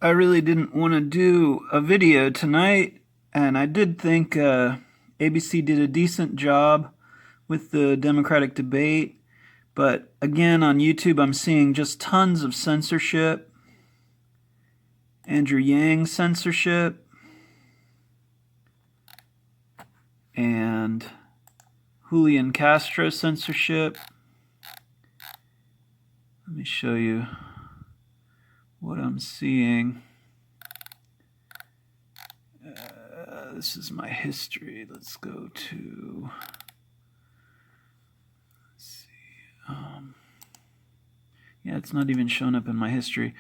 I really didn't want to do a video tonight, and I did think ABC did a decent job with the Democratic debate, but again on YouTube I'm seeing just tons of censorship. Andrew Yang censorship, and Julian Castro censorship. Let me show you what I'm seeing. This is my history. Let's go to, let's see. Yeah, it's not even showing up in my history.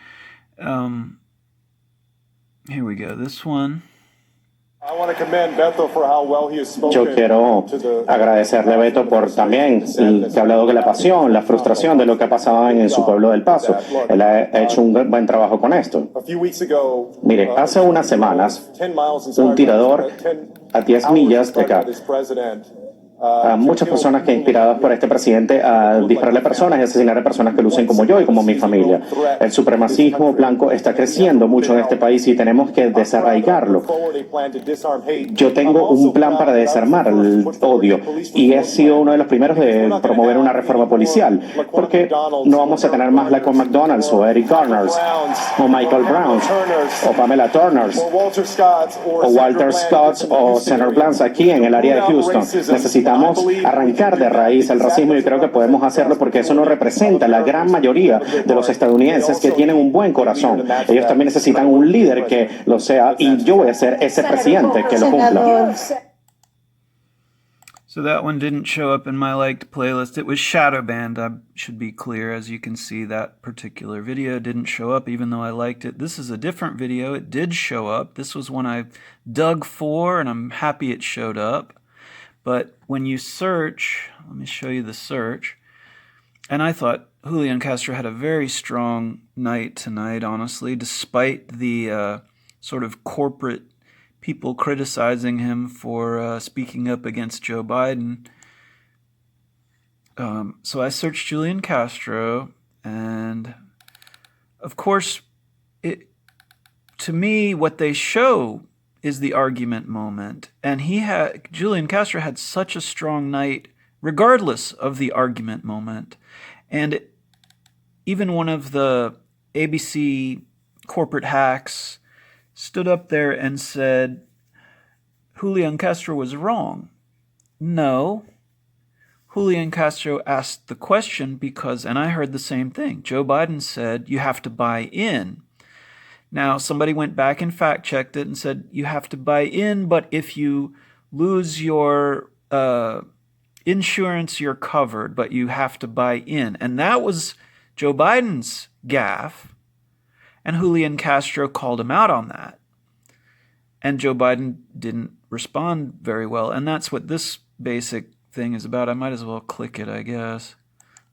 Here we go. This one. Yo quiero agradecerle a Beto por también que ha hablado de la pasión, la frustración de lo que ha pasado en su pueblo del Paso. Él ha hecho un buen trabajo con esto. Mire, hace unas semanas, un tirador a 10 millas de acá, a muchas personas que inspiradas por este presidente a dispararle a personas y asesinar a personas que lucen como yo y como mi familia. El supremacismo blanco está creciendo mucho en este país y tenemos que desarraigarlo. Yo tengo un plan para desarmar el odio y he sido uno de los primeros de promover una reforma policial, porque no vamos a tener más la con McDonald's o Eric Garners o Michael Browns o Pamela Turners o Walter Scotts o Senator Blanks aquí en el área de Houston. Necesitamos arrancar de raíz el racismo y creo que podemos hacerlo porque eso no representa la gran mayoría de los estadounidenses que tienen un buen corazón. Ellos también necesitan un líder que lo sea y yo voy a ser ese presidente que lo cumpla. So that one didn't show up in my liked playlist. It was shadow banned. I should be clear. As you can see, that particular video didn't show up even though I liked it. This is a different video. It did show up. This was one I dug for and I'm happy it showed up. But when you search, let me show you the search. And I thought Julian Castro had a very strong night tonight, honestly, despite the sort of corporate people criticizing him for speaking up against Joe Biden. So I searched Julian Castro, and of course, to me, what they show is the argument moment. And Julian Castro had such a strong night, regardless of the argument moment. And even one of the ABC corporate hacks stood up there and said, Julian Castro was wrong. No. Julian Castro asked the question because, and I heard the same thing, Joe Biden said, you have to buy in. Now, somebody went back and fact-checked it and said, you have to buy in, but if you lose your insurance, you're covered, but you have to buy in. And that was Joe Biden's gaffe, and Julian Castro called him out on that. And Joe Biden didn't respond very well, and that's what this basic thing is about. I might as well click it, I guess.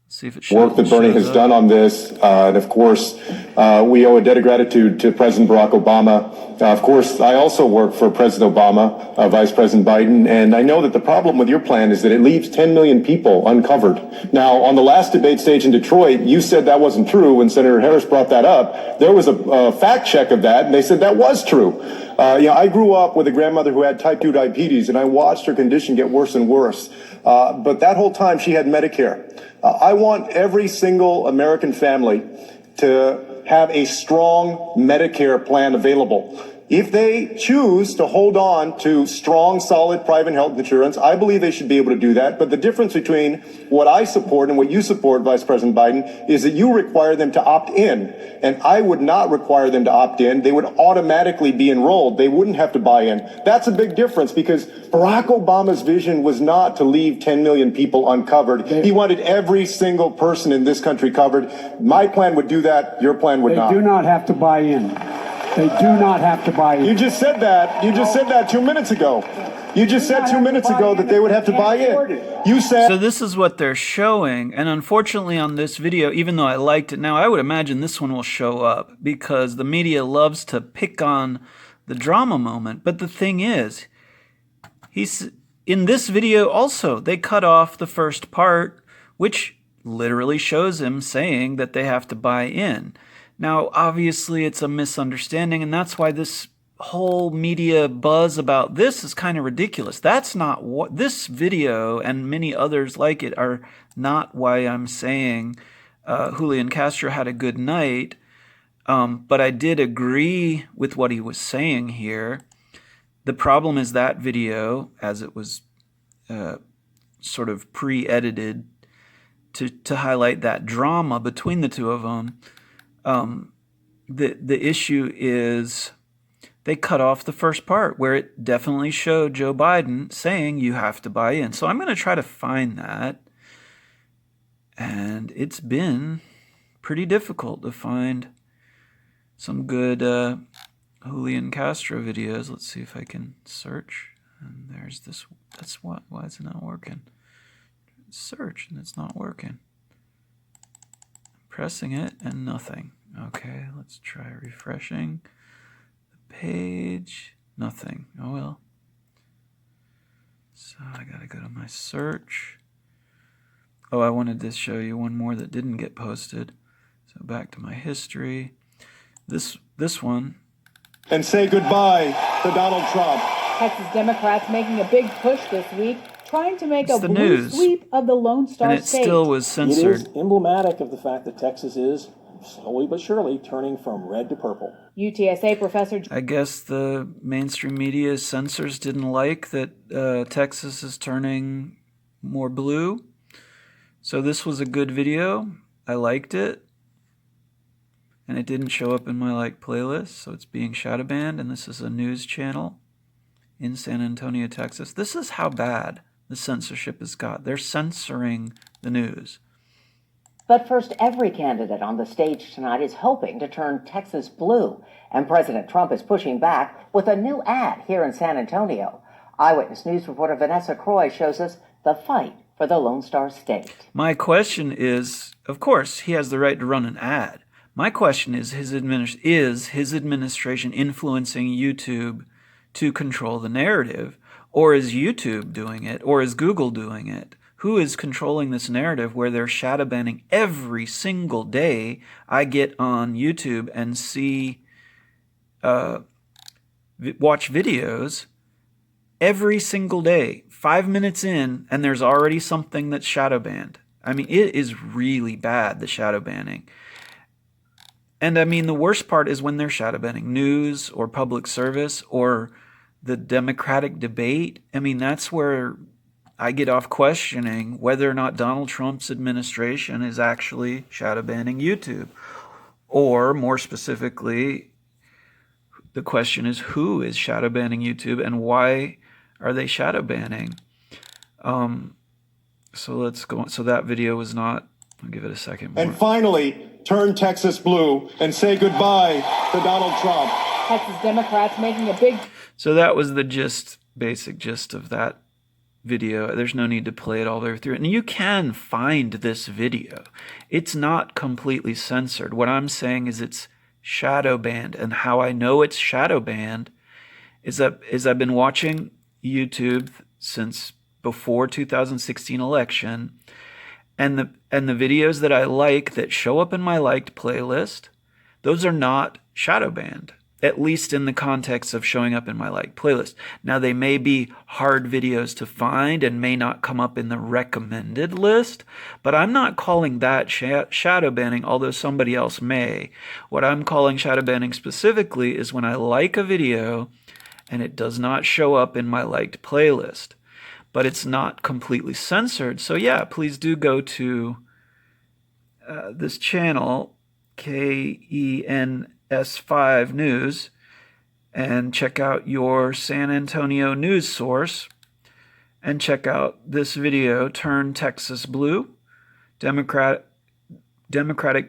See if it shows, work that Bernie has done on this. And of course, we owe a debt of gratitude to President Barack Obama. Of course, I also work for President Obama, Vice President Biden, and I know that the problem with your plan is that it leaves 10 million people uncovered. Now, on the last debate stage in Detroit, you said that wasn't true. When Senator Harris brought that up, there was a fact check of that, and they said that was true. I grew up with a grandmother who had type 2 diabetes, and I watched her condition get worse and worse. But that whole time, she had Medicare. I want every single American family to have a strong Medicare plan available. If they choose to hold on to strong, solid private health insurance, I believe they should be able to do that. But the difference between what I support and what you support, Vice President Biden, is that you require them to opt in. And I would not require them to opt in. They would automatically be enrolled. They wouldn't have to buy in. That's a big difference because Barack Obama's vision was not to leave 10 million people uncovered. He wanted every single person in this country covered. My plan would do that. Your plan would not. They do not have to buy in. They do not have to buy in. You just said that. You just said that 2 minutes ago. You just said 2 minutes ago that they would have to buy in. You said... So this is what they're showing. And unfortunately on this video, even though I liked it, now I would imagine this one will show up because the media loves to pick on the drama moment. But the thing is, in this video also, they cut off the first part, which literally shows him saying that they have to buy in. Now, obviously, it's a misunderstanding, and that's why this whole media buzz about this is kind of ridiculous. That's not what this video and many others like it are not why I'm saying Julian Castro had a good night. But I did agree with what he was saying here. The problem is that video, as it was sort of pre-edited to highlight that drama between the two of them, the issue is they cut off the first part where it definitely showed Joe Biden saying you have to buy in. So I'm going to try to find that. And it's been pretty difficult to find some good Julian Castro videos. Let's see if I can search. And there's this. That's what. Why is it not working? Search and it's not working. Pressing it and nothing. Okay, let's try refreshing the page. Nothing. Oh well. So I gotta go to my search. Oh, I wanted to show you one more that didn't get posted. So back to my history. This one. And say goodbye to Donald Trump. Texas Democrats making a big push this week, trying to make It's a the blue news. sweep of the Lone Star And it State. still was It censored. is emblematic of the fact that Texas is slowly but surely turning from red to purple. UTSA professor I guess the mainstream media censors didn't like that Texas is turning more blue. So this was a good video. I liked it. And it didn't show up in my like playlist, so it's being shadow banned. And this is a news channel in San Antonio, Texas. This is how bad the censorship has got. They're censoring the news. But first, every candidate on the stage tonight is hoping to turn Texas blue. And President Trump is pushing back with a new ad here in San Antonio. Eyewitness News reporter Vanessa Croy shows us the fight for the Lone Star State. My question is, of course, he has the right to run an ad. My question is his administration influencing YouTube to control the narrative? Or is YouTube doing it? Or is Google doing it? Who is controlling this narrative where they're shadow banning every single day? I get on YouTube and see, watch videos every single day, 5 minutes in, and there's already something that's shadow banned. I mean, it is really bad, the shadow banning. And I mean, the worst part is when they're shadow banning news or public service or the Democratic debate. I mean, that's where I get off questioning whether or not Donald Trump's administration is actually shadow banning YouTube. Or more specifically, the question is who is shadow banning YouTube and why are they shadow banning? So let's go on. So that video was not, I'll give it a second more. And finally, turn Texas blue and say goodbye to Donald Trump. Texas Democrats making a big So that was the basic gist of that video. There's no need to play it all the way through. And you can find this video. It's not completely censored. What I'm saying is it's shadow banned. And how I know it's shadow banned is I've been watching YouTube since before 2016 election. And the videos that I like that show up in my liked playlist, those are not shadow banned, at least in the context of showing up in my liked playlist. Now, they may be hard videos to find and may not come up in the recommended list, but I'm not calling that shadow banning, although somebody else may. What I'm calling shadow banning specifically is when I like a video and it does not show up in my liked playlist, but it's not completely censored. So yeah, please do go to this channel, KENS5 News, and check out your San Antonio news source, and check out this video, Turn Texas Blue, Democratic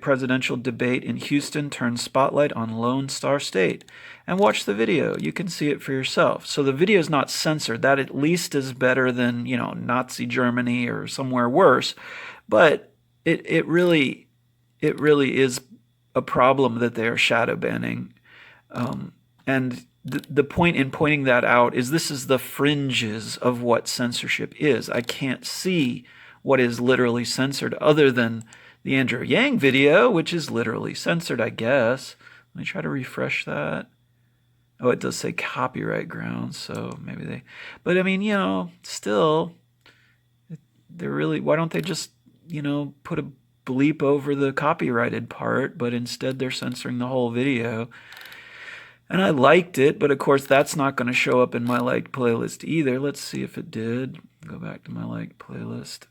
presidential debate in Houston turns spotlight on Lone Star State. And watch the video. You can see it for yourself. So the video is not censored. That at least is better than, Nazi Germany or somewhere worse. But it really is a problem that they are shadow banning. And the point in pointing that out is this is the fringes of what censorship is. I can't see what is literally censored other than the Andrew Yang video, which is literally censored, I guess. Let me try to refresh that. Oh, it does say copyright grounds, so maybe they... But I mean, you know, still, they're really... Why don't they just, you know, put a bleep over the copyrighted part, but instead they're censoring the whole video? And I liked it, but of course that's not going to show up in my liked playlist either. Let's see if it did. Go back to my liked playlist.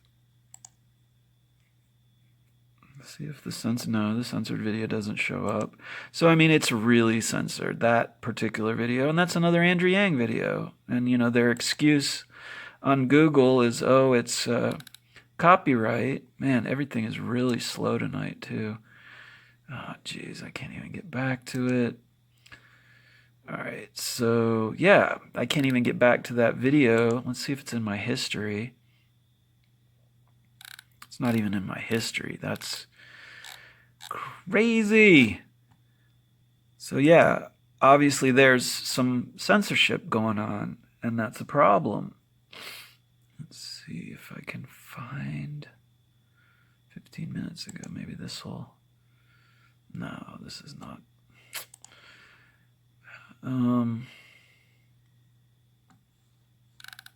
See if the censored video doesn't show up. So I mean, it's really censored, that particular video, and that's another Andrew Yang video. And you know, their excuse on Google is, oh, it's copyright. Man, everything is really slow tonight too. Oh geez, I can't even get back to it. All right, so yeah, I can't even get back to that video. Let's see if it's in my history. It's not even in my history. That's crazy. So yeah, obviously there's some censorship going on, and that's a problem. Let's see if I can find 15 minutes ago. Maybe this will... No, this is not...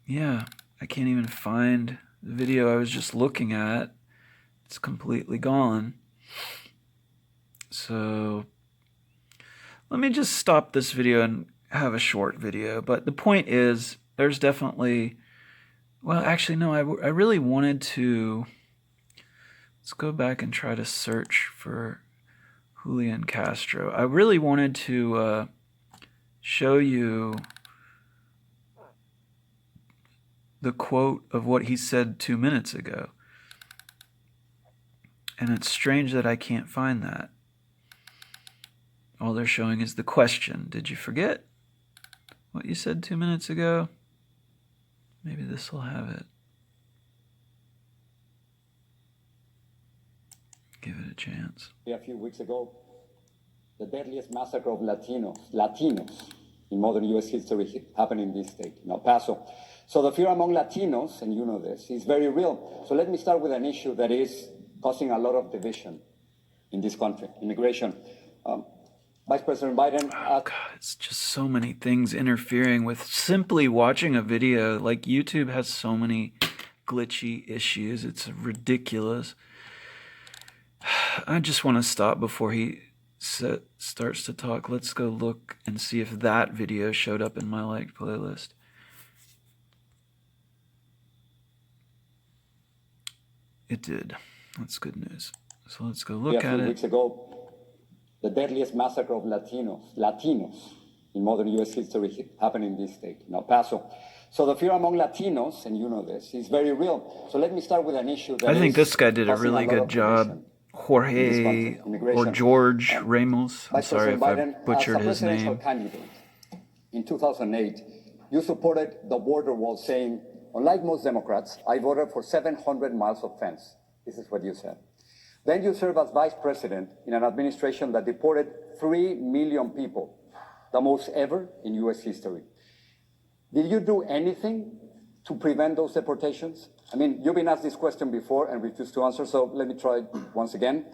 Yeah, I can't even find the video I was just looking at. It's completely gone. So let me just stop this video and have a short video. But the point is, there's definitely... Well, actually, no, I really wanted to... Let's go back and try to search for Julian Castro. I really wanted to show you the quote of what he said 2 minutes ago. And it's strange that I can't find that. All they're showing is the question. Did you forget what you said 2 minutes ago? Maybe this will have it. Give it a chance. A few weeks ago, the deadliest massacre of Latinos in modern U.S. history happened in this state, in El Paso. So the fear among Latinos, and you know this, is very real. So let me start with an issue that is causing a lot of division in this country, immigration. Vice President Biden... Oh, God, it's just so many things interfering with simply watching a video. Like, YouTube has so many glitchy issues. It's ridiculous. I just want to stop before he starts to talk. Let's go look and see if that video showed up in my liked playlist. It did. That's good news. So let's go look at it. A few weeks ago, the deadliest massacre of Latinos in modern U.S. history happened in this state, in El Paso. So the fear among Latinos, and you know this, is very real. So let me start with an issue that I think this guy did a really good job. Jorge or George Ramos. I'm sorry if I butchered his name. In 2008, you supported the border wall, saying, unlike most Democrats, I voted for 700 miles of fence. This is what you said. Then you served as vice president in an administration that deported 3 million people, the most ever in U.S. history. Did you do anything to prevent those deportations? I mean, you've been asked this question before and refused to answer, so let me try it once again.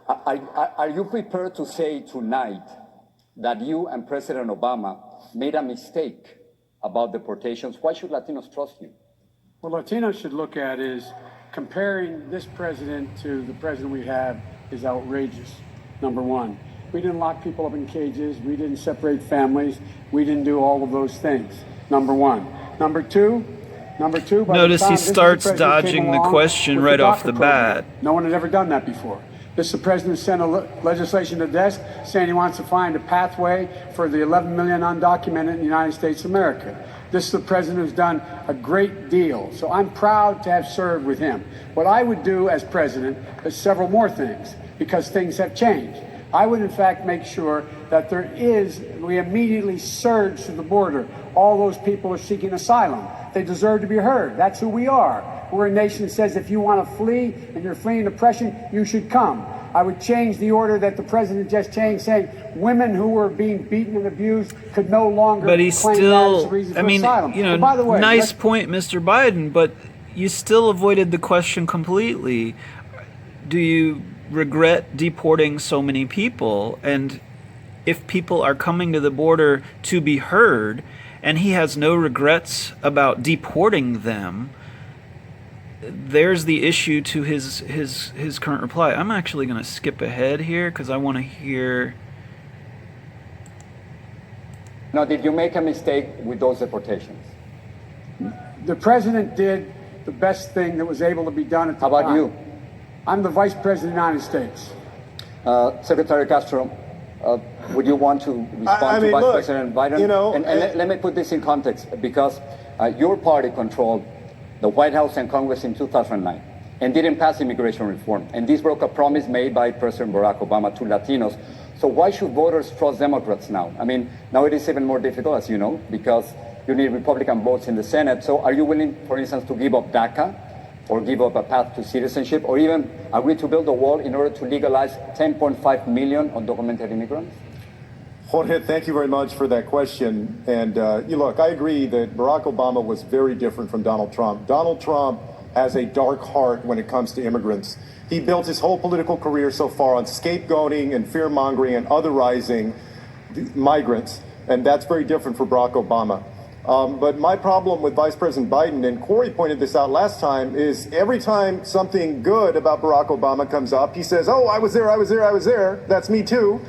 Are you prepared to say tonight that you and President Obama made a mistake about deportations? Why should Latinos trust you? What Latinos should look at is comparing this president to the president we have is outrageous, number one. We didn't lock people up in cages. We didn't separate families. We didn't do all of those things, number one. Number two, notice he starts dodging the question right off the bat. No one had ever done that before. The president sent a legislation to the desk saying he wants to find a pathway for the 11 million undocumented in the United States of America. This is the president who's done a great deal. So I'm proud to have served with him. What I would do as president is several more things, because things have changed. I would, in fact, make sure that we immediately surge to the border. All those people are seeking asylum. They deserve to be heard. That's who we are. We're a nation that says if you want to flee and you're fleeing oppression, you should come. I would change the order that the president just changed, saying women who were being beaten and abused could no longer but he's claim still, that as a reason for I mean, asylum. you know, by the way, nice point, Mr. Biden, but you still avoided the question completely. do you regret deporting so many people? And if people are coming to the border to be heard, and he has no regrets about deporting them, there's the issue to his current reply. I'm actually going to skip ahead here because I want to hear. Now, did you make a mistake with those deportations? The president did the best thing that was able to be done at the time. How about you? I'm the Vice President of the United States. Secretary Castro, would you want to respond to Vice look, President Biden? you know, and let me put this in context, because your party controlled the White House and Congress in 2009 and didn't pass immigration reform. And this broke a promise made by President Barack Obama to Latinos. So why should voters trust Democrats now? I mean, now it is even more difficult, as you know, because you need Republican votes in the Senate. So are you willing, for instance, to give up DACA or give up a path to citizenship or even agree to build a wall in order to legalize 10.5 million undocumented immigrants? Jorge, thank you very much for that question. And look, I agree that Barack Obama was very different from Donald Trump. Donald Trump has a dark heart when it comes to immigrants. He built his whole political career so far on scapegoating and fear-mongering and otherizing migrants, and that's very different for Barack Obama. But my problem with Vice President Biden, and Corey pointed this out last time, is every time something good about Barack Obama comes up, he says, oh, I was there, that's me too.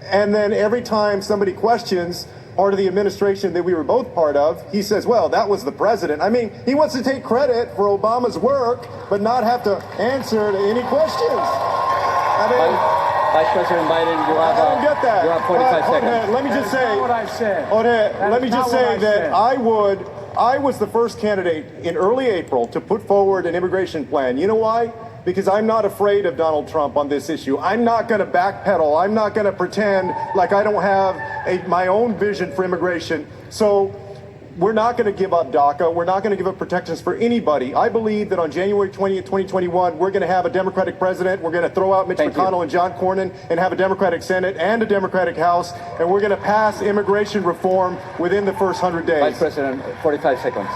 And then every time somebody questions part of the administration that we were both part of, he says, well, that was the president. I mean, he wants to take credit for Obama's work, but not have to answer to any questions. I mean, Vice President Biden, I don't get that. You have 45 seconds. Let me just say, That's not what I said. let me just say that said. I was the first candidate in early April to put forward an immigration plan. You know why? Because I'm not afraid of Donald Trump on this issue. I'm not going to backpedal. I'm not going to pretend like I don't have my own vision for immigration. So we're not going to give up DACA. We're not going to give up protections for anybody. I believe that on January 20th, 2021, we're going to have a Democratic president. We're going to throw out Mitch McConnell and John Cornyn and have a Democratic Senate and a Democratic House. And we're going to pass immigration reform within the first 100 days. Vice President, 45 seconds.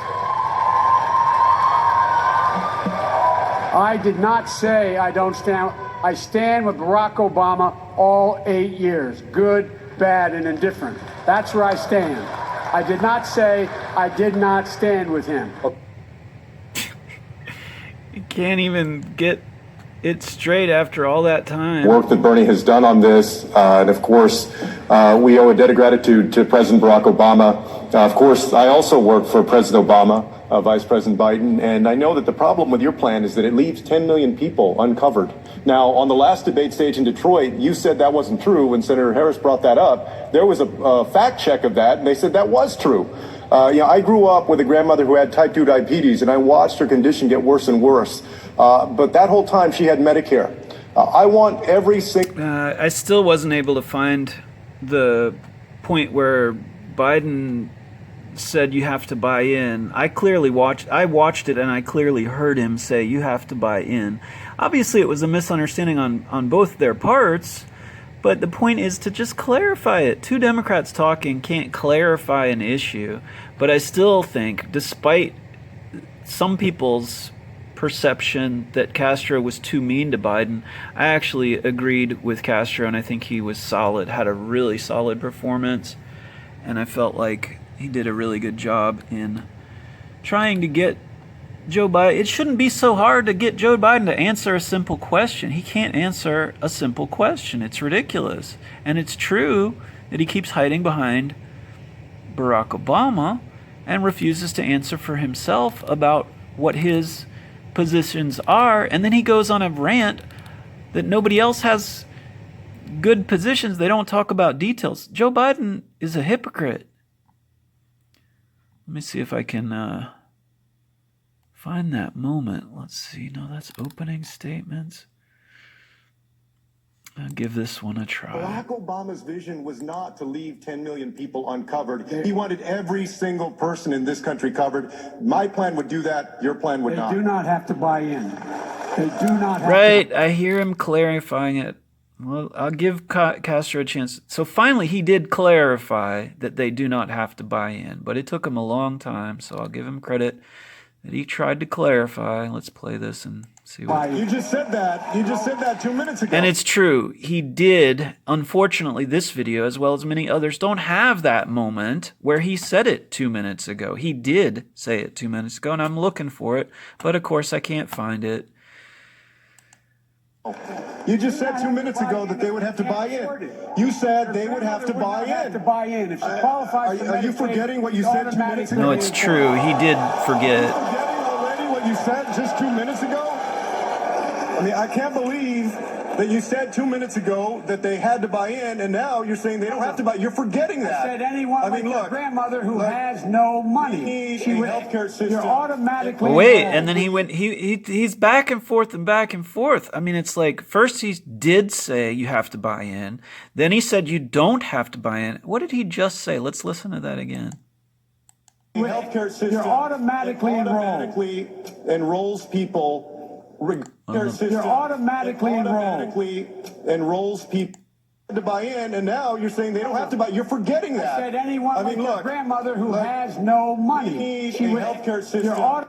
I did not say I don't stand. I stand with Barack Obama all 8 years, good, bad, and indifferent. That's where I stand. I did not say I did not stand with him. You can't even get it straight after all that time. Work that Bernie has done on this, and of course, we owe a debt of gratitude to President Barack Obama. Of course, I also work for President Obama, Vice President Biden, and I know that the problem with your plan is that it leaves 10 million people uncovered. Now, on the last debate stage in Detroit, you said that wasn't true. When Senator Harris brought that up, there was a fact check of that, and they said that was true. I grew up with a grandmother who had type 2 diabetes, and I watched her condition get worse and worse. But that whole time, she had Medicare. I want every single... I still wasn't able to find the point where Biden said you have to buy in. I watched it and I clearly heard him say you have to buy in. Obviously it was a misunderstanding on both their parts, but the point is to just clarify it. Two Democrats talking can't clarify an issue, but I still think, despite some people's perception that Castro was too mean to Biden, I actually agreed with Castro, and I think he was solid, had a really solid performance, and I felt like he did a really good job in trying to get Joe Biden. It shouldn't be so hard to get Joe Biden to answer a simple question. He can't answer a simple question. It's ridiculous. And it's true that he keeps hiding behind Barack Obama and refuses to answer for himself about what his positions are. And then he goes on a rant that nobody else has good positions. They don't talk about details. Joe Biden is a hypocrite. Let me see if I can find that moment. Let's see. No, that's opening statements. I'll give this one a try. Barack Obama's vision was not to leave 10 million people uncovered. He wanted every single person in this country covered. My plan would do that. Your plan would not. They do not have to buy in. They do not have right. to. I hear him clarifying it. Well, I'll give Castro a chance. So finally, he did clarify that they do not have to buy in, but it took him a long time, so I'll give him credit that he tried to clarify. Let's play this and see what... You just said that. You just said that 2 minutes ago. And it's true. He did. Unfortunately, this video, as well as many others, don't have that moment where he said it 2 minutes ago. He did say it 2 minutes ago, and I'm looking for it. But, of course, I can't find it. You just said 2 minutes ago that they would have to buy in. You said they would have to buy in. To buy in. If she qualifies for Are you Medicaid, forgetting what you said 2 minutes ago? No, it's true. He did forget. Are you forgetting already what you said just 2 minutes ago? I mean, I can't believe that you said 2 minutes ago that they had to buy in, and now you're saying they don't have to buy. You're forgetting that. I said anyone like your grandmother who has no money. She would healthcare system. You're automatically... Well, wait, and then he went. He's back and forth and back and forth. I mean, it's like first he did say you have to buy in, then he said you don't have to buy in. What did he just say? Let's listen to that again. Healthcare system. You're automatically enrolls people. You're automatically enrolls people to buy in, and now you're saying they don't have to buy. You're forgetting that. I said anyone like your grandmother who has no money. She would healthcare system.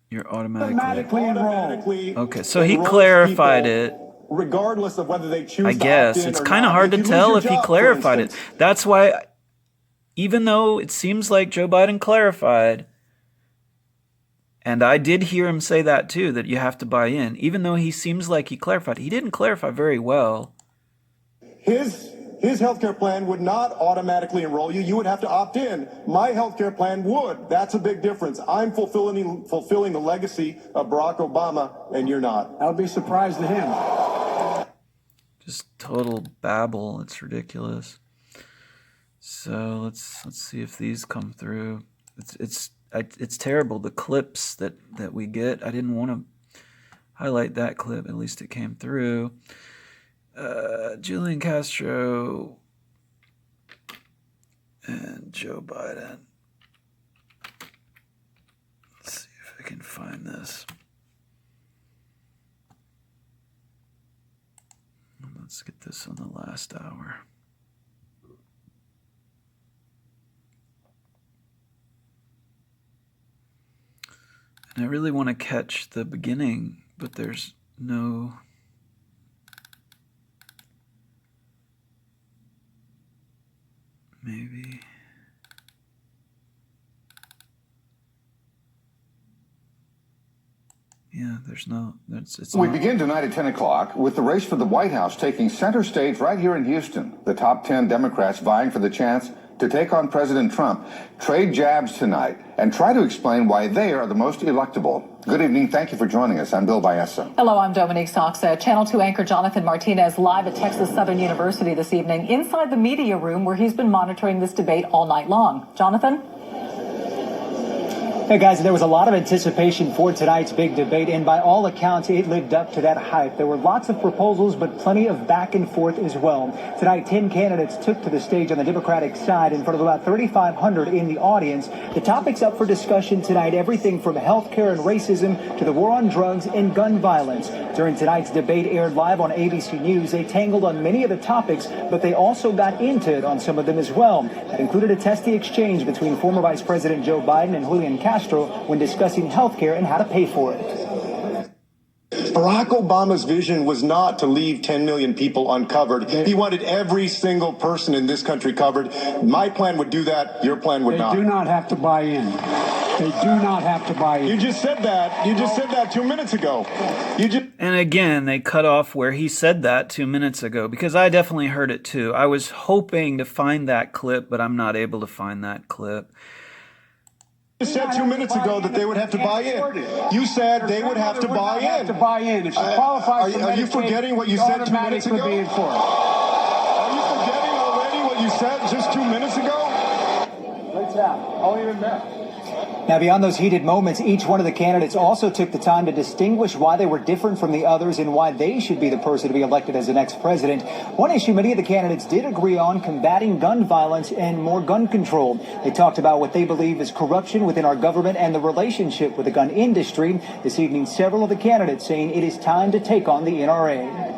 You're automatically enrolled. Okay, so he clarified it. Regardless of whether they choose. I guess to opt in it's or kind of not. hard to you tell lose if your he job, for clarified it. instance. That's why, even though it seems like Joe Biden clarified, and I did hear him say that too, that you have to buy in, even though he seems like he clarified, he didn't clarify very well. His healthcare plan would not automatically enroll you. You would have to opt in. My healthcare plan would. That's a big difference. I'm fulfilling the legacy of Barack Obama, and you're not. I'll be surprised to him. Just total babble. It's ridiculous. So let's see if these come through. It's terrible. The clips that we get. I didn't want to highlight that clip. At least it came through. Julian Castro and Joe Biden. Let's see if I can find this. Let's get this on the last hour. And I really want to catch the beginning, but there's no... Maybe... Yeah, there's no... We begin tonight at 10 o'clock with the race for the White House taking center stage right here in Houston. The top 10 Democrats vying for the chance to take on President Trump. Trade jabs tonight and try to explain why they are the most electable. Good evening. Thank you for joining us. I'm Bill Baessa. Hello, I'm Dominique Soxa. Channel 2 anchor Jonathan Martinez live at Texas Southern University this evening inside the media room where he's been monitoring this debate all night long. Jonathan? Hey guys, there was a lot of anticipation for tonight's big debate, and by all accounts, it lived up to that hype. There were lots of proposals, but plenty of back and forth as well. Tonight, 10 candidates took to the stage on the Democratic side in front of about 3,500 in the audience. The topics up for discussion tonight, everything from health care and racism to the war on drugs and gun violence. During tonight's debate aired live on ABC News, they tangled on many of the topics, but they also got into it on some of them as well. That included a testy exchange between former Vice President Joe Biden and Julian Castro when discussing health care and how to pay for it. Barack Obama's vision was not to leave 10 million people uncovered. He wanted every single person in this country covered. My plan would do that. Your plan would not. They do not have to buy in. They do not have to buy in. You just said that. You just said that 2 minutes ago. And again, they cut off where he said that 2 minutes ago, because I definitely heard it too. I was hoping to find that clip, but I'm not able to find that clip. You said 2 minutes ago that they would have to buy in. You said they would have to buy in. To buy in. If she qualifies for Are you Medicaid, forgetting what you said 2 minutes ago? Are you forgetting already what you said just 2 minutes ago? Lights out. I'll even bet. Now, beyond those heated moments, each one of the candidates also took the time to distinguish why they were different from the others and why they should be the person to be elected as the next president. One issue many of the candidates did agree on: combating gun violence and more gun control. They talked about what they believe is corruption within our government and the relationship with the gun industry. This evening, several of the candidates saying it is time to take on the NRA.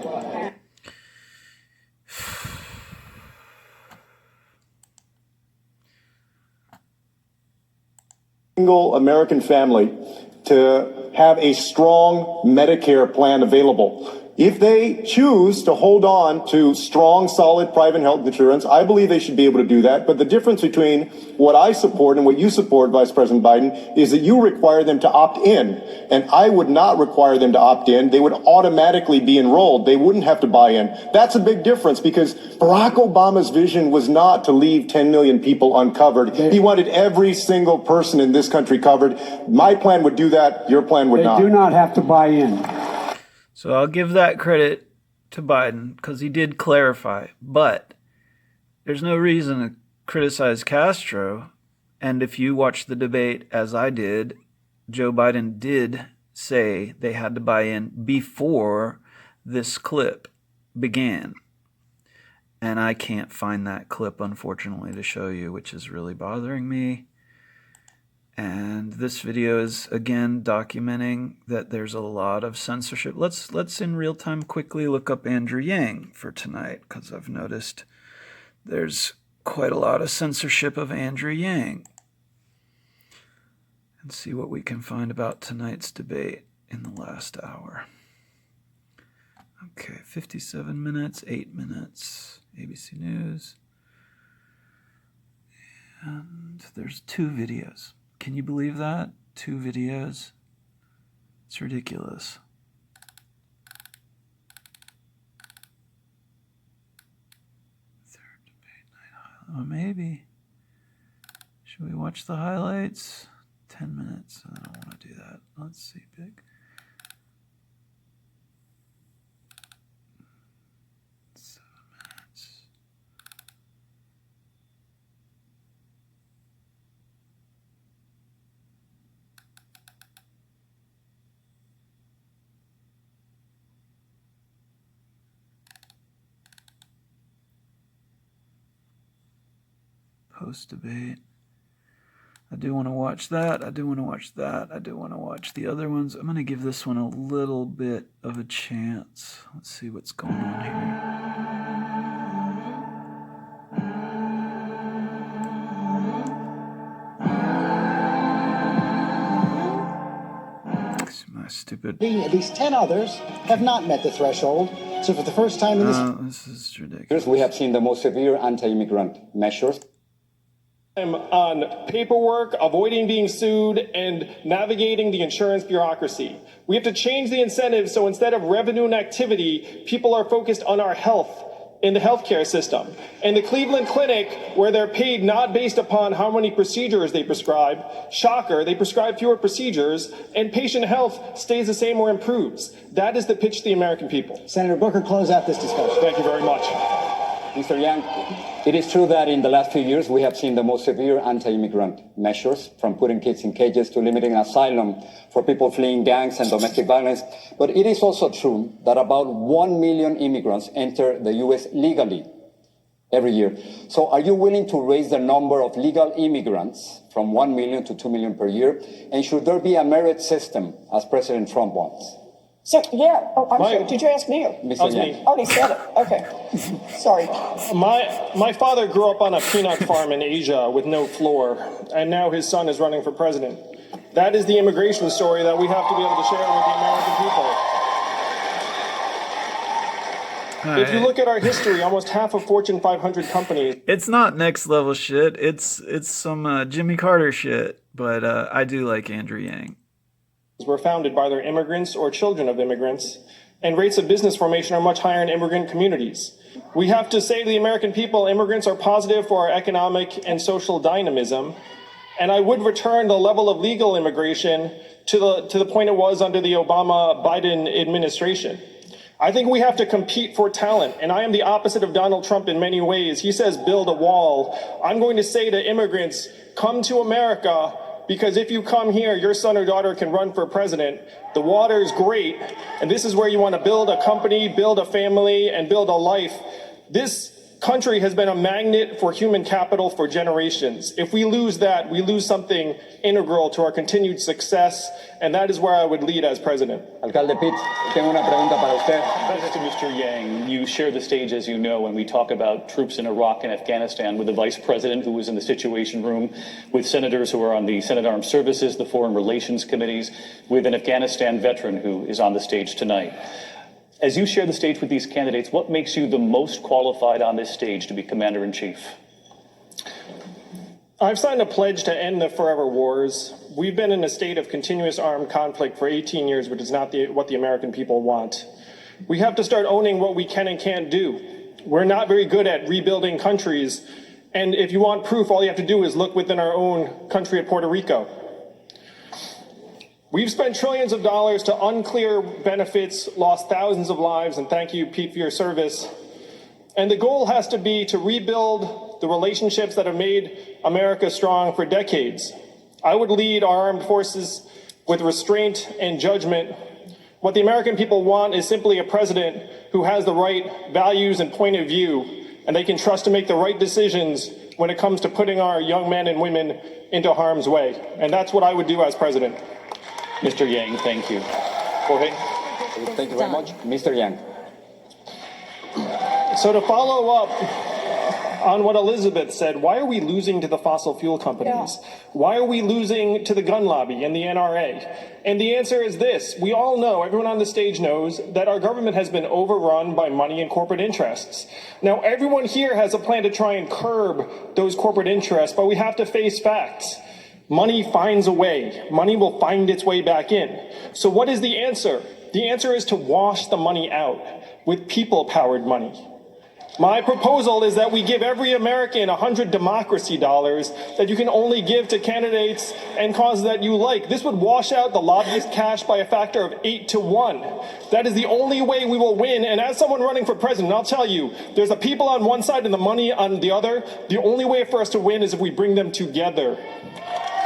Single American family to have a strong Medicare plan available. If they choose to hold on to strong, solid private health insurance, I believe they should be able to do that. But the difference between what I support and what you support, Vice President Biden, is that you require them to opt in. And I would not require them to opt in. They would automatically be enrolled. They wouldn't have to buy in. That's a big difference because Barack Obama's vision was not to leave 10 million people uncovered. He wanted every single person in this country covered. My plan would do that. Your plan would not. They do not have to buy in. So I'll give that credit to Biden because he did clarify. But there's no reason to criticize Castro. And if you watch the debate as I did, Joe Biden did say they had to buy in before this clip began. And I can't find that clip, unfortunately, to show you, which is really bothering me. And this video is, again, documenting that there's a lot of censorship. Let's in real time quickly look up Andrew Yang for tonight, because I've noticed there's quite a lot of censorship of Andrew Yang. And see what we can find about tonight's debate in the last hour. Okay, 57 minutes, 8 minutes, ABC News. And there's 2 videos. Can you believe that? 2 videos? It's ridiculous. Third debate night highlight. Oh, maybe. Should we watch the highlights? 10 minutes. I don't want to do that. Let's see, big. Post-debate. I do want to watch that. I do want to watch that. I do want to watch the other ones. I'm going to give this one a little bit of a chance. Let's see what's going on here. My stupid... At least 10 others have not met the threshold. So for the first time in this is ridiculous. We have seen the most severe anti-immigrant measures. On paperwork, avoiding being sued, and navigating the insurance bureaucracy. We have to change the incentives so instead of revenue and activity, people are focused on our health in the healthcare system. And the Cleveland Clinic, where they're paid not based upon how many procedures they prescribe, shocker, they prescribe fewer procedures, and patient health stays the same or improves. That is the pitch to the American people. Senator Booker, close out this discussion. Thank you very much. Mr. Yang, it is true that in the last few years we have seen the most severe anti-immigrant measures, from putting kids in cages to limiting asylum for people fleeing gangs and domestic violence. But it is also true that about 1 million immigrants enter the U.S. legally every year. So are you willing to raise the number of legal immigrants from 1 million to 2 million per year? And should there be a merit system, as President Trump wants? So, yeah. Oh, I'm sorry. Did you ask me? Mr. Yang. Oh, he said it. Okay. Sorry. My father grew up on a peanut farm in Asia with no floor, and now his son is running for president. That is the immigration story that we have to be able to share with the American people. If you look at our history, almost half of Fortune 500 companies... It's not next level shit. It's some Jimmy Carter shit, but I do like Andrew Yang. ...were founded by their immigrants or children of immigrants, and rates of business formation are much higher in immigrant communities. We have to say to the American people, immigrants are positive for our economic and social dynamism, and I would return the level of legal immigration to the point it was under the Obama-Biden administration. I think we have to compete for talent, and I am the opposite of Donald Trump in many ways. He says build a wall. I'm going to say to immigrants, come to America, because if you come here, your son or daughter can run for president. The water is great, and this is where you want to build a company, build a family, and build a life. This country has been a magnet for human capital for generations. If we lose that, we lose something integral to our continued success, and that is where I would lead as president. Alcalde Pitt, tengo una pregunta para usted. To Mr. Yang, you share the stage, as you know, when we talk about troops in Iraq and Afghanistan with the vice president who was in the Situation Room, with senators who are on the Senate Armed Services, the Foreign Relations Committees, with an Afghanistan veteran who is on the stage tonight. As you share the stage with these candidates, what makes you the most qualified on this stage to be commander-in-chief? I've signed a pledge to end the forever wars. We've been in a state of continuous armed conflict for 18 years, which is not what the American people want. We have to start owning what we can and can't do. We're not very good at rebuilding countries, and if you want proof, all you have to do is look within our own country at Puerto Rico. We've spent trillions of dollars to unclear benefits, lost thousands of lives, and thank you, Pete, for your service. And the goal has to be to rebuild the relationships that have made America strong for decades. I would lead our armed forces with restraint and judgment. What the American people want is simply a president who has the right values and point of view, and they can trust to make the right decisions when it comes to putting our young men and women into harm's way. And that's what I would do as president. Mr. Yang, thank you. Jorge? Thank you very much. Mr. Yang. So to follow up on what Elizabeth said, why are we losing to the fossil fuel companies? Yeah. Why are we losing to the gun lobby and the NRA? And the answer is this. We all know, everyone on the stage knows, that our government has been overrun by money and corporate interests. Now, everyone here has a plan to try and curb those corporate interests, but we have to face facts. Money finds a way. Money will find its way back in. So what is the answer? The answer is to wash the money out with people-powered money. My proposal is that we give every American 100 democracy dollars that you can only give to candidates and causes that you like. This would wash out the lobbyist cash by a factor of 8 to 1. That is the only way we will win. And as someone running for president, I'll tell you, there's the people on one side and the money on the other. The only way for us to win is if we bring them together.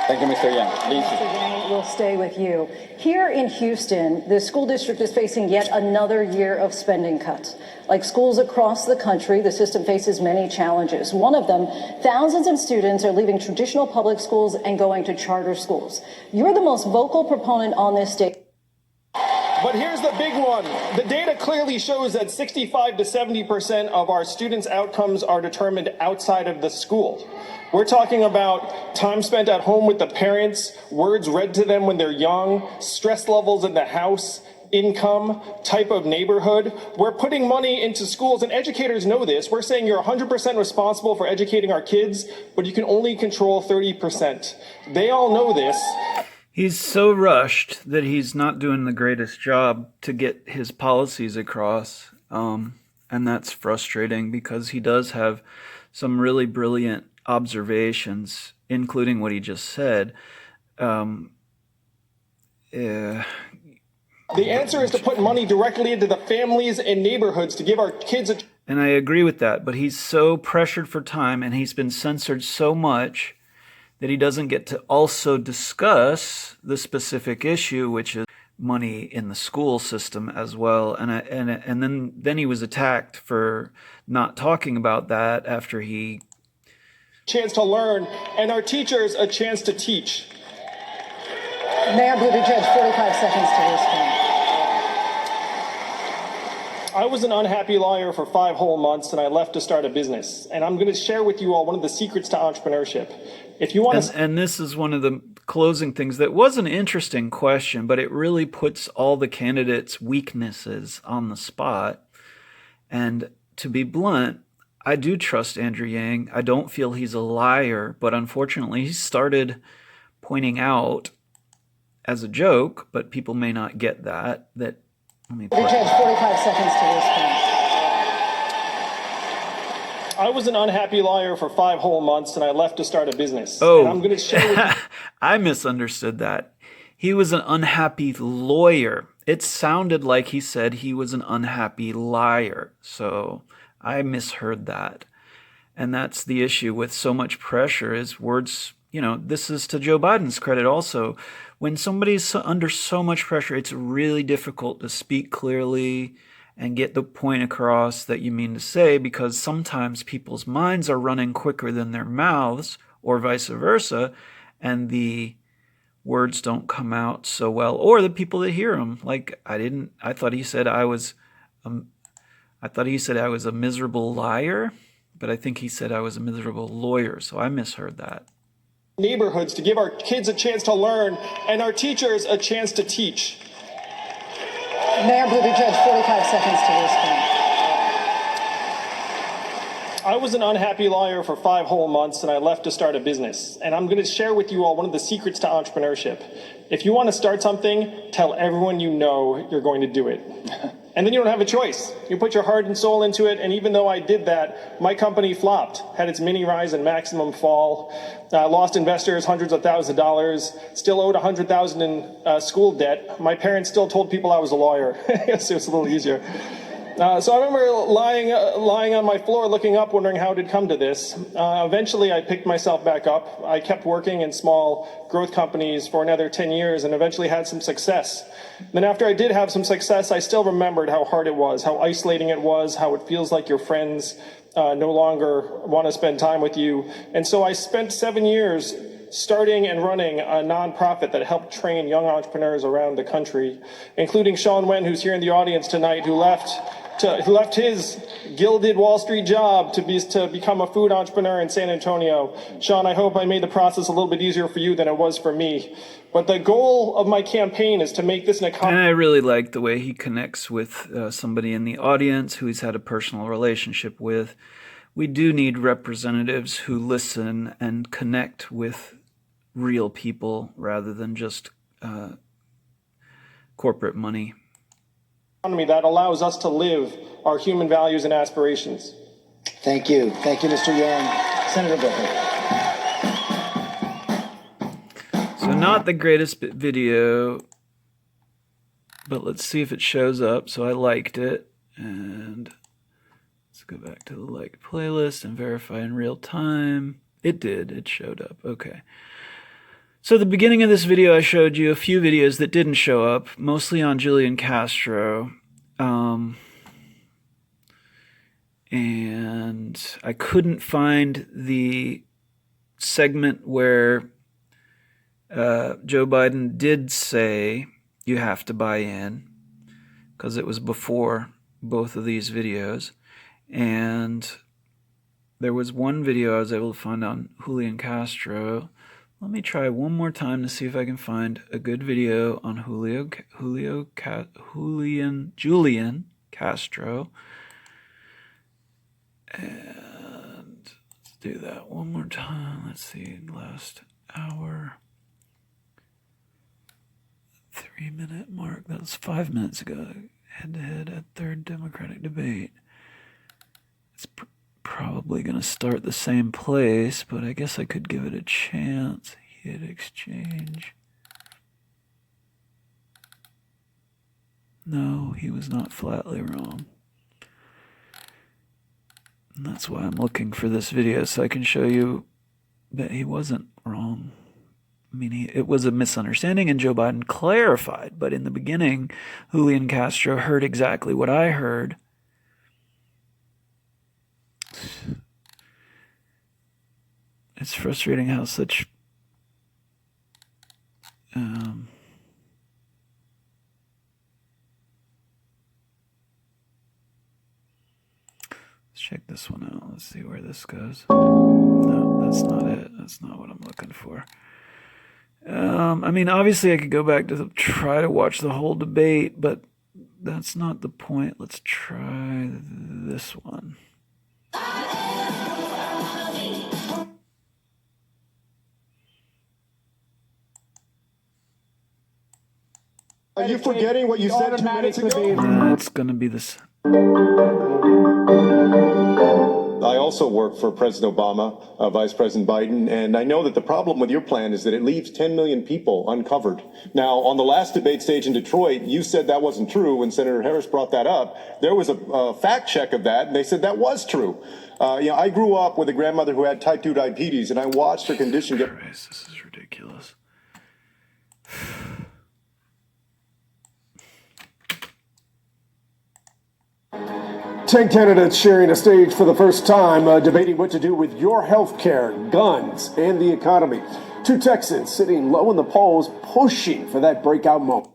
Thank you, Mr. Yang. Mr. Yang, we'll stay with you. Here in Houston, the school district is facing yet another year of spending cuts. Like schools across the country, the system faces many challenges. One of them, thousands of students are leaving traditional public schools and going to charter schools. You're the most vocal proponent on this stage. But here's the big one. The data clearly shows that 65 to 70% of our students' outcomes are determined outside of the school. We're talking about time spent at home with the parents, words read to them when they're young, stress levels in the house, income, type of neighborhood. We're putting money into schools, and educators know this. We're saying you're 100% responsible for educating our kids, but you can only control 30%. They all know this. He's so rushed that he's not doing the greatest job to get his policies across. And that's frustrating because he does have some really brilliant observations, including what he just said. The answer is to put money directly into the families and neighborhoods to give our kids a... And I agree with that, but he's so pressured for time and he's been censored so much that he doesn't get to also discuss the specific issue, which is money in the school system as well. And then he was attacked for not talking about that after he... chance to learn, and our teachers a chance to teach. Mayor Buttigieg, 45 seconds to respond. I was an unhappy lawyer for 5 whole months, and I left to start a business. And I'm going to share with you all one of the secrets to entrepreneurship. If you want to... And this is one of the closing things that was an interesting question, but it really puts all the candidates' weaknesses on the spot. And to be blunt, I do trust Andrew Yang. I don't feel he's a liar, but unfortunately he started pointing out as a joke, but people may not get that. Let me play. Judge, 45 seconds to respond. I was an unhappy lawyer for 5 whole months, and I left to start a business. Oh, and I'm going to share with you... I misunderstood that. He was an unhappy lawyer. It sounded like he said he was an unhappy liar. So I misheard that. And that's the issue with so much pressure is words, this is to Joe Biden's credit also. When somebody's under so much pressure, it's really difficult to speak clearly and get the point across that you mean to say, because sometimes people's minds are running quicker than their mouths, or vice versa, and the words don't come out so well, or the people that hear them. Like, I thought he said I was a miserable liar, but I think he said I was a miserable lawyer, so I misheard that. Neighborhoods to give our kids a chance to learn and our teachers a chance to teach. Mayor Buttigieg, 45 seconds to respond. I was an unhappy lawyer for 5 whole months, and I left to start a business. And I'm going to share with you all one of the secrets to entrepreneurship. If you want to start something, tell everyone you know you're going to do it. And then you don't have a choice. You put your heart and soul into it, and even though I did that, my company flopped, had its mini rise and maximum fall, lost investors hundreds of thousands of dollars, still owed $100,000 in school debt. My parents still told people I was a lawyer, so it's a little easier. So I remember lying on my floor looking up, wondering how it had come to this. Eventually, I picked myself back up. I kept working in small growth companies for another 10 years and eventually had some success. Then after I did have some success, I still remembered how hard it was, how isolating it was, how it feels like your friends no longer want to spend time with you. And so I spent 7 years starting and running a nonprofit that helped train young entrepreneurs around the country, including Sean Wen, who's here in the audience tonight, who left his gilded Wall Street job to become a food entrepreneur in San Antonio. Sean, I hope I made the process a little bit easier for you than it was for me. But the goal of my campaign is to make this an economy. And I really like the way he connects with somebody in the audience who he's had a personal relationship with. We do need representatives who listen and connect with real people rather than just corporate money. That allows us to live our human values and aspirations. Thank you. Thank you, Mr. Yang. Senator Booker. So not the greatest video, but let's see if it shows up. So I liked it, and let's go back to the liked playlist and verify in real time. It did. It showed up. Okay. So at the beginning of this video, I showed you a few videos that didn't show up, mostly on Julian Castro. And I couldn't find the segment where Joe Biden did say you have to buy in, because it was before both of these videos. And there was one video I was able to find on Julian Castro. Let me try one more time to see if I can find a good video on Julian Castro. And let's do that one more time. Let's see, last hour. 3-minute mark. That was 5 minutes ago. Head-to-head at third Democratic debate. It's probably going to start the same place, but I guess I could give it a chance. Hit exchange. No, he was not flatly wrong. And that's why I'm looking for this video, so I can show you that he wasn't wrong. I mean, it was a misunderstanding, and Joe Biden clarified, but in the beginning, Julian Castro heard exactly what I heard. It's frustrating how such let's check this one out. Let's see where this goes. No, that's not it. That's not what I'm looking for. I mean, obviously I could go back to try to watch the whole debate, but that's not the point. Let's try this one. Are you forgetting what you said 2 minutes ago? It's going to be this. I also work for President Obama, Vice President Biden, and I know that the problem with your plan is that it leaves 10 million people uncovered. Now, on the last debate stage in Detroit, you said that wasn't true. When Senator Harris brought that up, there was a fact check of that, and they said that was true. I grew up with a grandmother who had type 2 diabetes, and I watched her condition get... Christ, this is ridiculous. 10 candidates sharing a stage for the first time, debating what to do with your health care, guns, and the economy. Two Texans sitting low in the polls, pushing for that breakout moment.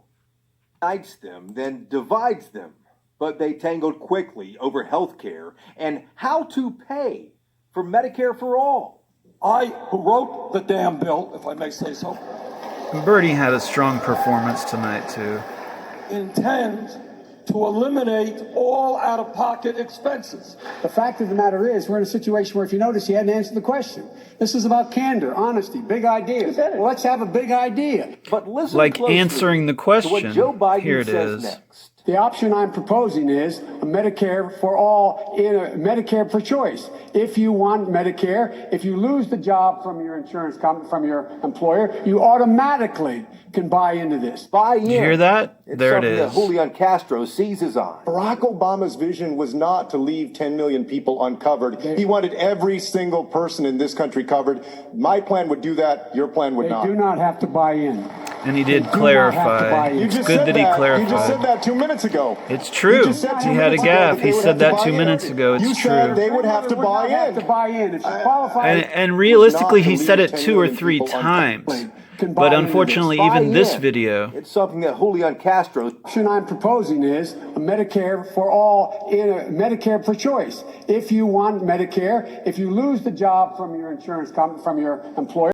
Unites them, then divides them. But they tangled quickly over health care and how to pay for Medicare for all. I, who wrote the damn bill, if I may say so, Bertie had a strong performance tonight, too. intend to eliminate all out-of-pocket expenses. The fact of the matter is, we're in a situation where, if you notice, he hadn't answered the question. This is about candor, honesty, big ideas. Well, let's have a big idea. But listen Like closely answering the question. to what Joe Biden Here it says is. next. The option I'm proposing is a Medicare for all, in a Medicare for choice. If you want Medicare, if you lose the job from your insurance company, from your employer, you automatically can buy into this. Buy in. Did you hear that? It's There it something that is. Julian Castro seizes on. Barack Obama's vision was not to leave 10 million people uncovered. He wanted every single person in this country covered. My plan would do that. Your plan would They not. do not have to buy in. And he did They do not have to buy clarify. in. You It's just good said that he that. clarified. You just said that 2 minutes ago. It's true. just said 2 He had a minutes ago gaffe. that they He would said have to that buy 2 in. minutes ago. It's You true. said they would have to Would not buy have in. to buy in. If you qualify, And realistically, not to he said leave it 10 2 or million 3 people times. can buy But into unfortunately, Buy even this in. video, It's something that Julian Castro. The option I'm proposing is a Medicare for all, in a Medicare for choice. If you want Medicare, if you lose the job from your insurance company, from your employer,